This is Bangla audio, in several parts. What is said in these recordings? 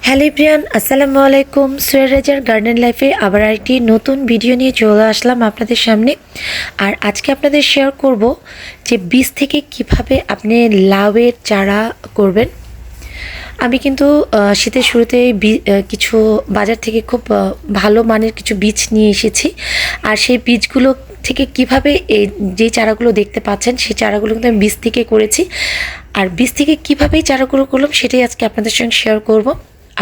হ্যালো এভরিওয়ান, আসসালামু আলাইকুম। সুরাজার গার্ডেন লাইফে আবার একটি নতুন ভিডিও নিয়ে চলে আসলাম আপনাদের সামনে। আর আজকে আপনাদের শেয়ার করব যে বীজ থেকে কিভাবে আপনি লাউয়ের চারা করবেন। আমি কিন্তু শীতের শুরুতেই কিছু বাজার থেকে খুব ভালো মানের কিছু বীজ নিয়ে এসেছি। আর সেই বীজগুলো থেকে কিভাবে এই যে চারাগুলো দেখতে পাচ্ছেন সেই চারাগুলো কিন্তু আমি বীজ থেকে করেছি। আর বীজ থেকে কীভাবে এই চারাগুলো করলাম সেটাই আজকে আপনাদের সঙ্গে শেয়ার করব।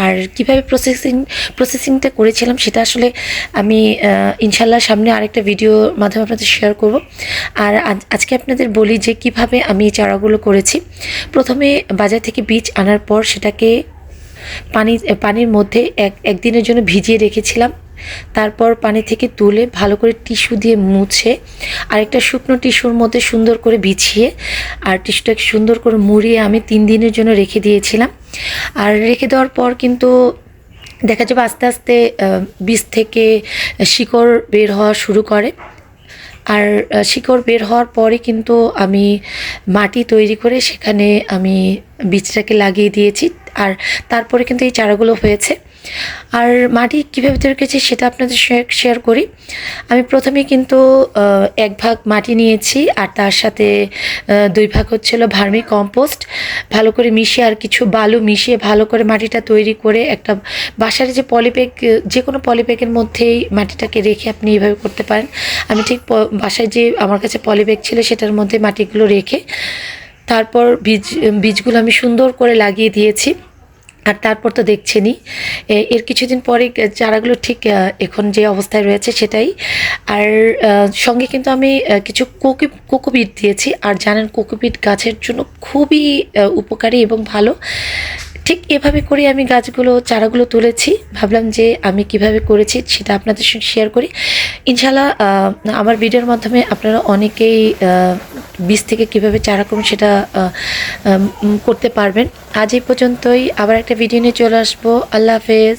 আর কিভাবে প্রসেসিংটা করেছিলাম সেটা আসলে আমি ইনশাল্লাহ সামনে আরেকটা ভিডিওর মাধ্যমে আপনাদের শেয়ার করব। আর আজকে আপনাদের বলি যে কিভাবে আমি এই চারাগুলো করেছি। প্রথমে বাজার থেকে বীজ আনার পর সেটাকে পানির মধ্যে একদিনের জন্য ভিজিয়ে রেখেছিলাম। তারপর পানি থেকে তুলে ভালো করে টিস্যু দিয়ে মুছে আরেকটা শুকনো টিস্যুর মধ্যে সুন্দর করে বিছিয়ে আর টিস্যুটাকে সুন্দর করে মুড়িয়ে আমি 3 দিনের জন্য রেখে দিয়েছিলাম। আর রেখে দেওয়ার পর কিন্তু দেখা যাবে আস্তে আস্তে বীজ থেকে শিকড় বের হওয়া শুরু করে। আর শিকড় বের হওয়ার পরে কিন্তু আমি মাটি তৈরি করে সেখানে আমি বীজটাকে লাগিয়ে দিয়েছি। আর তারপরে কিন্তু এই চারাগুলো হয়েছে। আর মাটি কীভাবে তৈরি করেছি সেটা আপনাদের শেয়ার করি। আমি প্রথমে কিন্তু 1 ভাগ মাটি নিয়েছি আর তার সাথে 2 ভাগ হচ্ছিল ভার্মি কম্পোস্ট ভালো করে মিশিয়ে আর কিছু বালু মিশিয়ে ভালো করে মাটিটা তৈরি করে একটা বাসার যে পলিব্যাগ, যে কোনো পলিব্যাগের মধ্যেই মাটিটাকে রেখে আপনি এইভাবে করতে পারেন। আমি ঠিক বাসায় যে আমার কাছে পলিব্যাগ ছিল সেটার মধ্যে মাটিগুলো রেখে তারপর বীজগুলো আমি সুন্দর করে লাগিয়ে দিয়েছি। আর তারপর তো দেখছেনই এর কিছুদিন পরে চারাগুলো ঠিক এখন যে অবস্থায় রয়েছে সেটাই। আর সঙ্গে কিন্তু আমি কিছু কোকোপিট দিয়েছি। আর জানেন কোকোপিট গাছের জন্য খুবই উপকারী এবং ভালো। ঠিক এভাবে করে আমি চারাগুলো তুলেছি। ভাবলাম যে আমি কিভাবে করেছি সেটা আপনাদের সঙ্গে শেয়ার করি। ইনশাল্লাহ আমার ভিডিওর মাধ্যমে আপনারা অনেকেই বীজ থেকে কিভাবে চারা করুন সেটা করতে পারবেন। আজ এই পর্যন্তই, আবার একটা ভিডিও নিয়ে চলে আসবো। আল্লাহ হাফেজ।